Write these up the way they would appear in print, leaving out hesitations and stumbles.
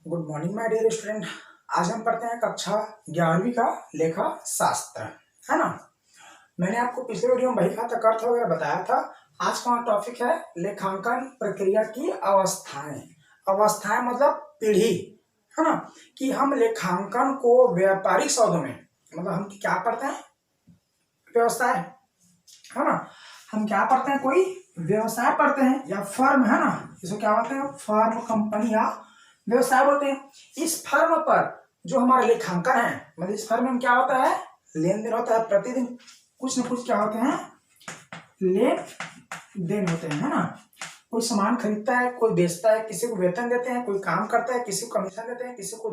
Good morning my dear student. आज हम पढ़ते हैं कक्षा 11वीं का लेखा शास्त्र, है ना। मैंने आपको पिछले वीडियो में बही खाता अर्थ वगैरह बताया था। आज का टॉपिक है लेखांकन प्रक्रिया की अवस्थाएं। अवस्थाएं मतलब पीढ़ी, है ना। कि हम लेखांकन को व्यापारिक शब्दों में मतलब हम क्या पढ़ते हैं, व्यवसाय, है ना। हम क्या पढ़ते हैं, कोई व्यवसाय पढ़ते हैं या फर्म, है ना। इसको क्या बोलते हैं, फर्म, कंपनी या व्यवसाय बोलते हैं। इस फर्म पर जो हमारा लेखांकन है, मतलब इस फर्म में क्या होता है, लेन देन होता है। प्रतिदिन कुछ न कुछ क्या होते हैं, लेन देन होते हैं, है ना। कोई सामान खरीदता है, कोई बेचता है, किसी को वेतन देते हैं, कोई काम करता है, किसी को कमीशन देते हैं, किसी को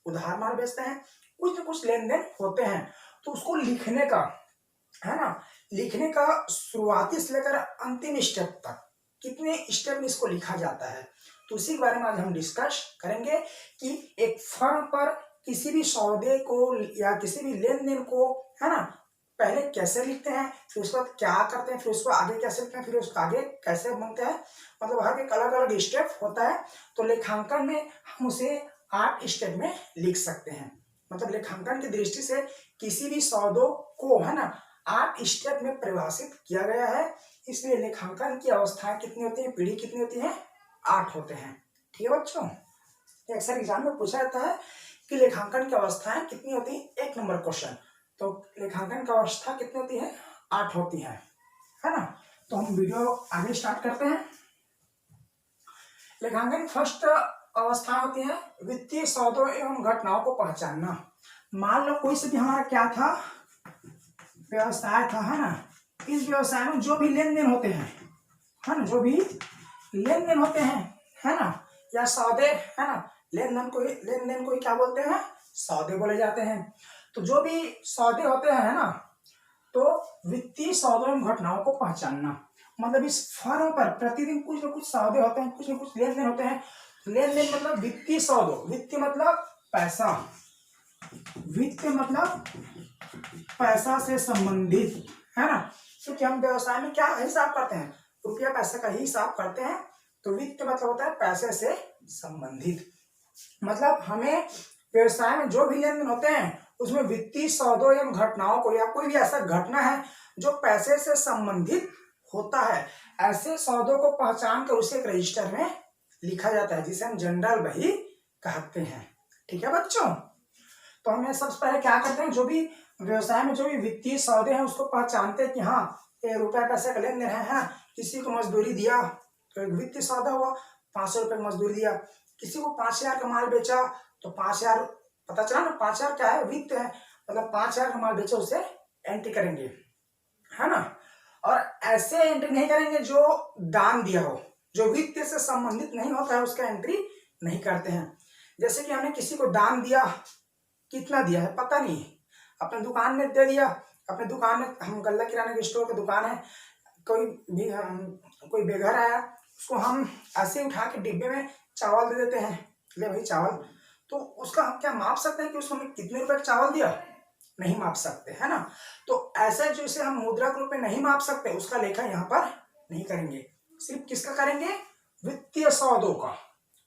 उधार माल बेचते हैं। कुछ न कुछ लेन देन होते हैं। तो उसको लिखने का, है ना, लिखने का शुरुआती से लेकर अंतिम स्टेप तक कितने स्टेप में इसको लिखा जाता है, तो उसी के बारे में आज हम डिस्कस करेंगे कि एक फर्म पर किसी भी सौदे को या किसी भी लेन देन को, है ना, पहले कैसे लिखते हैं, फिर उसके बाद क्या करते हैं, फिर उसको आगे कैसे लिखते हैं, फिर उसको आगे कैसे बनते हैं, मतलब हर एक अलग अलग स्टेप होता है। तो लेखांकन में हम उसे 8 स्टेप में लिख सकते हैं। मतलब लेखांकन की दृष्टि से किसी भी सौदों को, है ना, 8 स्टेप में परिभाषित किया गया है। इसलिए लेखांकन की अवस्थाएं कितनी होती है, पीढ़ी कितनी होती है, 8 होते हैं। ठीक है बच्चों, अक्सर एग्जाम में पूछा जाता है कि लेखांकन की अवस्थाएं कितनी होती है, 1 नंबर क्वेश्चन। तो लेखांकन की अवस्था कितनी होती है, 8 होती है ना। तो हम वीडियो आगे स्टार्ट करते हैं। लेखांकन की फर्स्ट अवस्था होती है वित्तीय सौदों एवं घटनाओं को पहचानना। मान लो कोई से भी हमारा क्या था, व्यवसाय था, है ना। इस व्यवसाय में जो भी लेन देन होते हैं, है ना, जो भी लेन देन होते हैं, है ना, या सौदे, है ना, लेन देन को ही क्या बोलते हैं, सौदे बोले जाते हैं। तो जो भी सौदे होते हैं, है ना, तो वित्तीय सौदों एवं घटनाओं को पहचानना मतलब इस फर्म पर प्रतिदिन कुछ न कुछ सौदे होते हैं, कुछ न कुछ लेन देन होते हैं। लेन देन मतलब वित्तीय सौदों, वित्तीय मतलब पैसा, वित्त मतलब पैसा से संबंधित, है ना। क्योंकि हम व्यवसाय में क्या हिसाब करते हैं, रुपया पैसे का ही हिसाब करते हैं। तो वित्त मतलब होता है पैसे से संबंधित। मतलब हमें व्यवसाय में जो भी लेन देन होते हैं उसमें वित्तीय सौदों एवं घटनाओं को या कोई भी ऐसा घटना है जो पैसे से संबंधित होता है, ऐसे सौदों को पहचान कर उसे एक रजिस्टर में लिखा जाता है, जिसे हम जनरल बही कहते हैं। ठीक है बच्चों, तो हमें सबसे पहले क्या करते हैं, जो भी व्यवसाय में जो भी वित्तीय सौदे हैं उसको पहचानते हैं कि हाँ ये रुपया पैसे का लेन देन है। किसी को मजदूरी दिया तो एक वित्तीय सौदा हुआ, 500 रुपये की मजदूरी दिया। किसी को 5000 का माल बेचा तो 5000 पता चला ना, 5000 क्या है, वित्त है, मतलब 5000 का माल बेचा उसे एंट्री करेंगे, है ना। और ऐसे एंट्री नहीं करेंगे जो दान दिया हो, जो वित्त से संबंधित नहीं होता है उसका एंट्री नहीं करते हैं। जैसे कि हमने किसी को दान दिया, कितना दिया है पता नहीं, अपने दुकान में दे दिया, अपने दुकान में, हम गल्ला किराने के स्टोर की दुकान है, कोई भी कोई बेघर आया उसको हम ऐसे उठा के डिब्बे में चावल दे देते हैं, ले भाई चावल। तो उसका हम क्या माप सकते हैं कि उसको हमें कितने रुपए का चावल दिया, नहीं माप सकते, है ना। तो ऐसे जो इसे हम मुद्रा के रूप में नहीं माप सकते उसका लेखा यहाँ पर नहीं करेंगे। सिर्फ किसका करेंगे, वित्तीय सौदों का,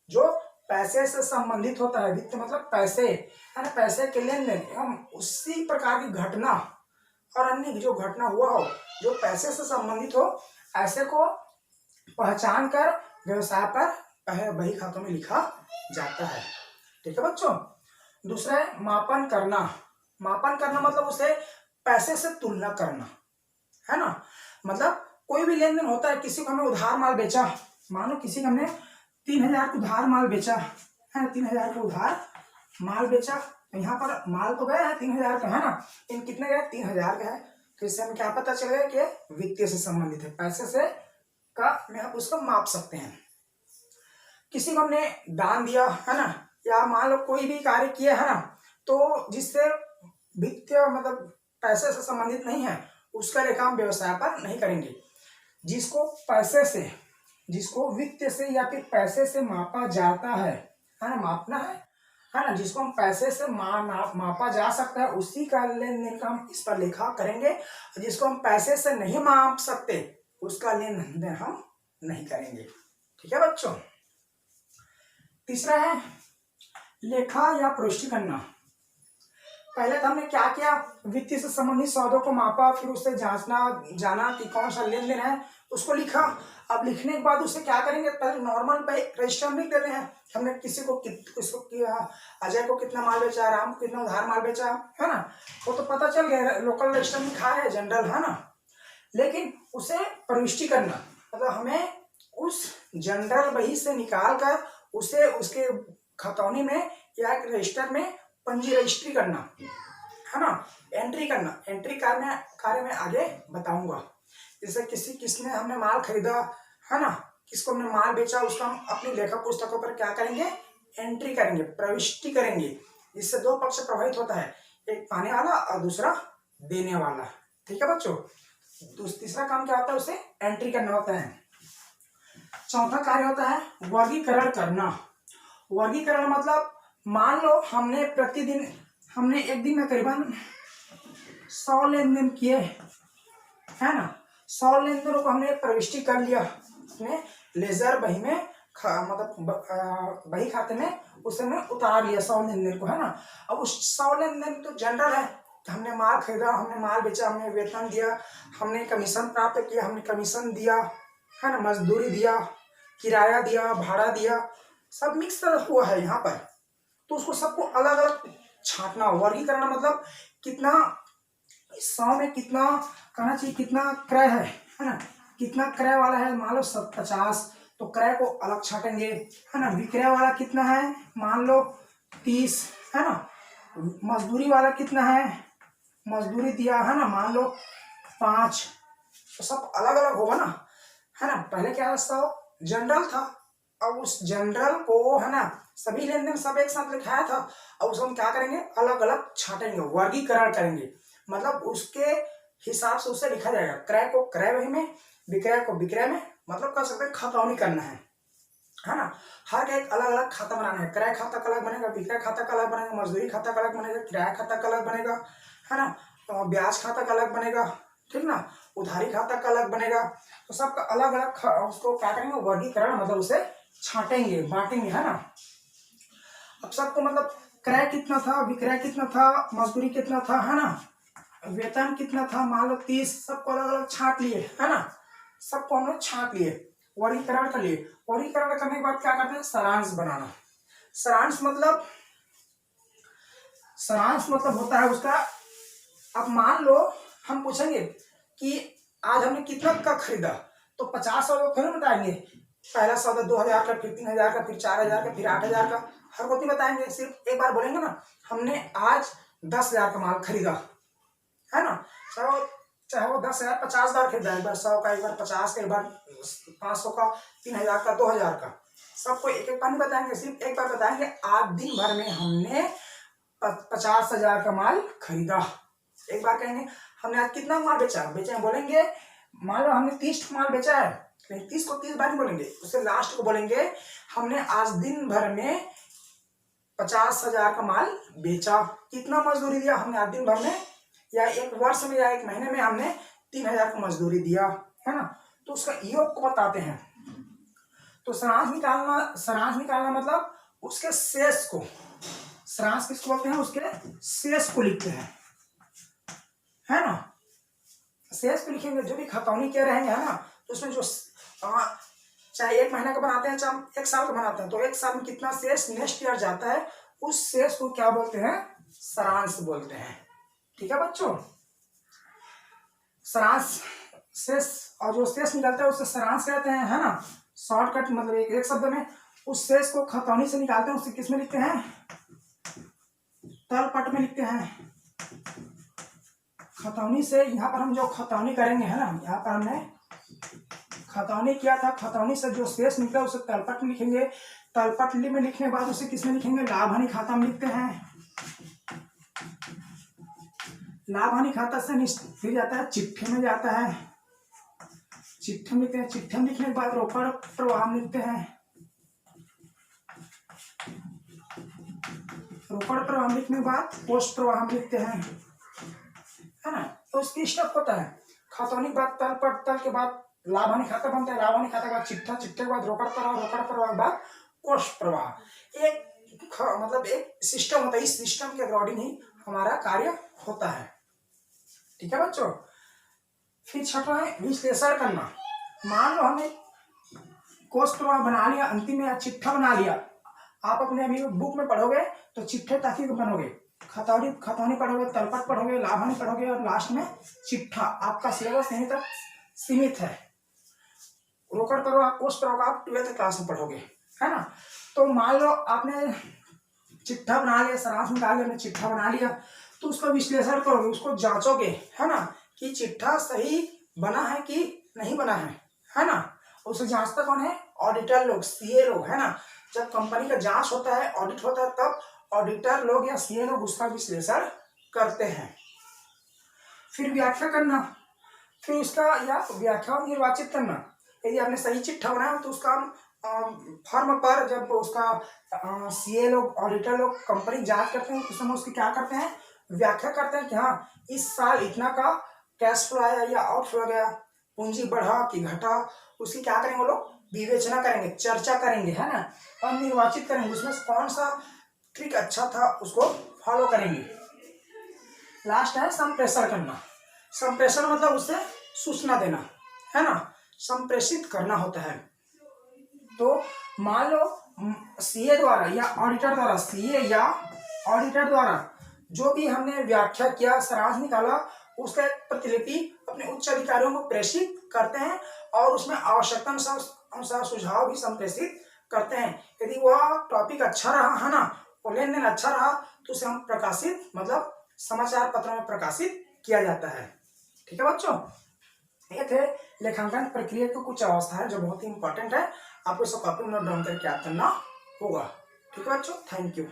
जो पैसे से संबंधित होता है। वित्त मतलब पैसे, है ना, पैसे के लेन देन एवं उसी प्रकार की घटना और अन्य जो घटना हुआ हो जो पैसे से संबंधित हो, ऐसे को पहचान कर व्यवसाय पर बही खातों में लिखा जाता है। ठीक है बच्चों। दूसरा है मापन करना। मापन करना मतलब उसे पैसे से तुलना करना, है ना। मतलब कोई भी लेन देन होता है, किसी को हमने उधार माल बेचा, मानो किसी को हमने 3000 का उधार माल बेचा, है ना, 3000 का उधार माल बेचा। तो यहाँ पर माल तो गया है 3000 का, है ना, इन कितने गए, 3000 का है। तो इससे हमें क्या पता चल गया कि वित्तीय से संबंधित है, पैसे से का में हम उसको माप सकते हैं। किसी को हमने दान दिया, है ना, या मान लो कोई भी कार्य किया, है ना, तो जिससे वित्तीय मतलब पैसे से संबंधित नहीं है उसका लेखा हम व्यवसाय पर नहीं करेंगे। जिसको पैसे से, जिसको वित्त से या फिर पैसे से मापा जाता है ना, मापना है ना, जिसको हम पैसे से मापा जा सकता है उसी का लेन देन का हम इस पर लेखा करेंगे। जिसको हम पैसे से नहीं माप सकते उसका लेन देन हम नहीं करेंगे। ठीक है बच्चों। तीसरा है लेखा या प्रविष्टि करना। पहले तो हमने क्या किया, वित्तीय से संबंधित सौदों को मापा, फिर उसे जांचना जाना कि कौन सा लेन देन है, उसको लिखा। अब लिखने के बाद उसे क्या करेंगे, पहले नॉर्मल पे रजिस्टर में लिख देते हैं हमने किसको किया, अजय को कितना माल बेचा, राम को कितना उधार माल बेचा, है ना, वो तो पता चल गया, लोकल रजिस्टर में लिखा है, जनरल, है ना। लेकिन उसे प्रविष्टि करना मतलब हमें उस जनरल बही से निकाल कर उसे उसके खतौनी में या एक रजिस्टर में पंजी रजिस्ट्री करना, है ना, एंट्री करना। एंट्री कार्य में आगे बताऊंगा। जैसे किसने हमने माल खरीदा, है ना, किसको हमने माल बेचा, उसका हम अपनी लेखा पुस्तकों पर क्या करेंगे, एंट्री करेंगे, प्रविष्टि करेंगे। इससे दो पक्ष प्रभावित होता है, एक पाने वाला और दूसरा देने वाला। ठीक है बच्चों, तीसरा काम क्या होता है, उसे एंट्री करना होता है। चौथा कार्य होता है वर्गीकरण करना। वर्गीकरण मतलब मान लो हमने एक दिन में करीबन 100 लेन देन किए, है ना। 100 लेन देनों को हमने प्रविष्टि कर लिया अपने लेजर बही में, मतलब बही खाते में उसे हमने उतार लिया 100 लेन देन को, है ना। अब उस 100 लेन देन तो जनरल है, हमने माल खरीदा, हमने माल बेचा, हमने वेतन दिया, हमने कमीशन प्राप्त किया, हमने कमीशन दिया, है ना, मजदूरी दिया, किराया दिया, भाड़ा दिया, सब मिक्स हुआ है यहाँ पर। तो उसको सबको अलग अलग छांटना। वर्गीकरण मतलब कितना 100 में कितना कहना चाहिए, कितना क्रय है ना, कितना क्रय वाला है, मान लो 50, तो क्रय को अलग छाटेंगे, है ना। विक्रय वाला कितना है, मान लो 30, है ना। मजदूरी वाला कितना है, मजदूरी दिया, है ना, मान लो 5, तो सब अलग अलग होगा ना, है ना। पहले क्या था, जनरल था, अब उस जनरल को, है ना, सभी लेन देन सब एक साथ लिखाया था, अब उसको हम क्या करेंगे, अलग अलग छाटेंगे, वर्गीकरण करेंगे। मतलब उसके हिसाब से उसे लिखा जाएगा, क्रय को क्रय वही में, विक्रय को विक्रय में, मतलब कर सकते हैं खतौनी करना है ना। हर एक अलग अलग खाता बनाना है, क्रय खाता का अलग बनेगा, विक्रय खाता का अलग बनेगा, मजदूरी खाता का अलग बनेगा, किराया खाता का अलग बनेगा, है ना, तो ब्याज खाता का अलग बनेगा, ठीक ना, उधारी खाता का अलग बनेगा। तो सबका अलग अलग उसको क्या करेंगे, वर्गीकरण, मतलब उसे छाटेंगे, बांटेंगे, है ना। अब सबको मतलब क्रय कितना था, विक्रय कितना था, मजदूरी कितना था, है ना, वेतन कितना था, मान लो 30, सबको अलग अलग छाट लिए, है ना, सबको हमने छाट लिए, वर्गीकरण कर लिए। वर्गीकरण करने के बाद क्या करते हैं, सारांश बनाना। सारांश मतलब होता है उसका, अब मान लो हम पूछेंगे कि आज हमने कितना का खरीदा, तो 50 सौ थोड़ी बताएंगे, पहला सौदा 2000 का, फिर 3000 का, फिर 4000 का, फिर 8000 का, हर कोई बताएंगे। सिर्फ एक बार बोलेंगे ना, हमने आज 10,000 का माल खरीदा, है ना। चाहे वो 10,000 50 बार खरीदा, एक बार 100 का, एक बार 50 का, एक बार 500 का, 3000 का, 2000 का, सबको एक एक बार नहीं बताएंगे, सिर्फ एक बार बताएंगे, आज दिन भर में हमने 50,000 का माल खरीदा। एक बार कहेंगे हमने आज कितना माल बेचा, बोलेंगे मान लो हमने 30 माल बेचा है, नहीं 30 को 30 बार नहीं बोलेंगे, उससे लास्ट को बोलेंगे हमने आज दिन भर में 50,000 का माल बेचा। कितना मजदूरी दिया हमने आज दिन भर में, या एक वर्ष में या एक महीने में हमने 3,000 का मजदूरी दिया, है ना। तो उसका योग को बताते हैं। तो सारांश निकालना मतलब उसके शेष को, सारांश किसको बोलते हैं, उसके शेष को लिखते हैं, है ना। शेष को लिखेंगे, जो भी खतौनी के रहेंगे, है ना, तो उसमें जो चाहे एक महीने का बनाते हैं, चाहे एक साल का बनाते हैं, तो एक साल में कितना शेष नेक्स्ट ईयर जाता है, उस शेष को क्या बोलते हैं, सारांश बोलते हैं। ठीक है बच्चों, सारांश शेष, और जो शेष निकलता है उसे सारांश कहते हैं, है ना। शॉर्टकट मतलब एक शब्द में उस शेष को खतौनी से निकालते हैं, उसे किस में लिखते हैं, तलपट में लिखते हैं। खतौनी से यहाँ पर हम जो खतौनी करेंगे, है ना, यहाँ पर हमने खतौनी किया था, खतौनी से जो शेष निकला उसे तलपट में लिखेंगे। तलपट में लिखने के बाद उसे किसमें लिखेंगे, लाभ हानि खाता में लिखते हैं। लाभ हानि खाता से फिर जाता है चिट्ठे में, जाता है चिट्ठे में लिखते हैं। चिट्ठे में लिखने के बाद रोकड़ प्रवाह में लिखते हैं, रोकड़ प्रवाह लिखने के बाद पोस्ट प्रवाह में लिखते हैं, है ना। तो उसकी स्टेप होता है, खतौनी के बाद तलपट, तल के बाद लाभ हानि खाता बनता है, लाभ हानि खाता के बाद चिट्ठा, चिट्ठे के बाद रोकड़ प्रवाह, रोकड़ प्रवाह के बाद कोष प्रवाह। एक मतलब एक सिस्टम होता है, इस सिस्टम के अकॉर्डिंग ही हमारा कार्य होता है। ठीक है बच्चों। फिर छठा है विश्लेषण करना। मान लो हमने कोष प्रवाह बना लिया, अंतिम में चिट्ठा बना लिया। आप अपने अभी बुक में पढ़ोगे तो चिट्ठे ताकि बनोगे, खतौनी पढ़ोगे, तलपट पढ़ोगे, लाभानी पढ़ोगे और लास्ट में चिट्ठा। आपका सिलेबस यहीं तक सीमित है। रोकड़ करो आप कोर्स करोगे, आप 12th क्लास में पढ़ोगे, है ना। तो मान लो आपने चिट्ठा बना लिया, सारांश निकाल लिया, आपने चिट्ठा बना लिया, तो उसका विश्लेषण करोगे, उसको जांचोगे, है ना, कि चिट्ठा सही बना है कि नहीं बना है ना। उसे जांचता कौन है? ऑडिटर लोग, सीए लोग, है ना। जब कंपनी का जांच होता है, ऑडिट होता है, तब ऑडिटर लोग या सीए लोग उसका विश्लेषण करते हैं। फिर व्याख्या करना, फिर उसका या व्याख्या निर्वाचित करना। यदि आपने सही चिट्ठा बनाया तो उसका फर्म पर जब उसका सीए लोग, ऑडिटर लोग कंपनी जांच करते हैं, उस समय उसकी क्या करते हैं? व्याख्या करते हैं कि हाँ इस साल इतना का कैश फ्लो आया या आउटफ्लो गया, पूंजी बढ़ा कि घटा, उसकी क्या करेंगे वो लोग? विवेचना करेंगे, चर्चा करेंगे, है ना, और निर्वाचित करेंगे, उसमें कौन सा ट्रिक अच्छा था उसको फॉलो करेंगे। लास्ट है संप्रेषण करना। संप्रेषण मतलब उससे सूचना देना, है ना, संप्रेषित करना होता है। तो मान लो सीए द्वारा या ऑडिटर द्वारा, सीए या ऑडिटर द्वारा जो भी हमने व्याख्या किया, सारांश निकाला, उसका एक प्रतिलिपि अपने उच्च अधिकारियों को प्रेषित करते हैं और उसमें आवश्यकता अनुसार सुझाव भी संप्रेषित करते हैं। यदि वह टॉपिक अच्छा रहा, है ना, वो लेन देन अच्छा रहा, तो उसे हम प्रकाशित मतलब समाचार पत्रों में प्रकाशित किया जाता है। ठीक है बच्चों, ये थे लेखांकन प्रक्रिया की कुछ अवस्थाएं जो बहुत ही इंपॉर्टेंट है। आपको इस कॉपी में नोट डाउन करके याद करना होगा। ठीक है बच्चों, थैंक यू।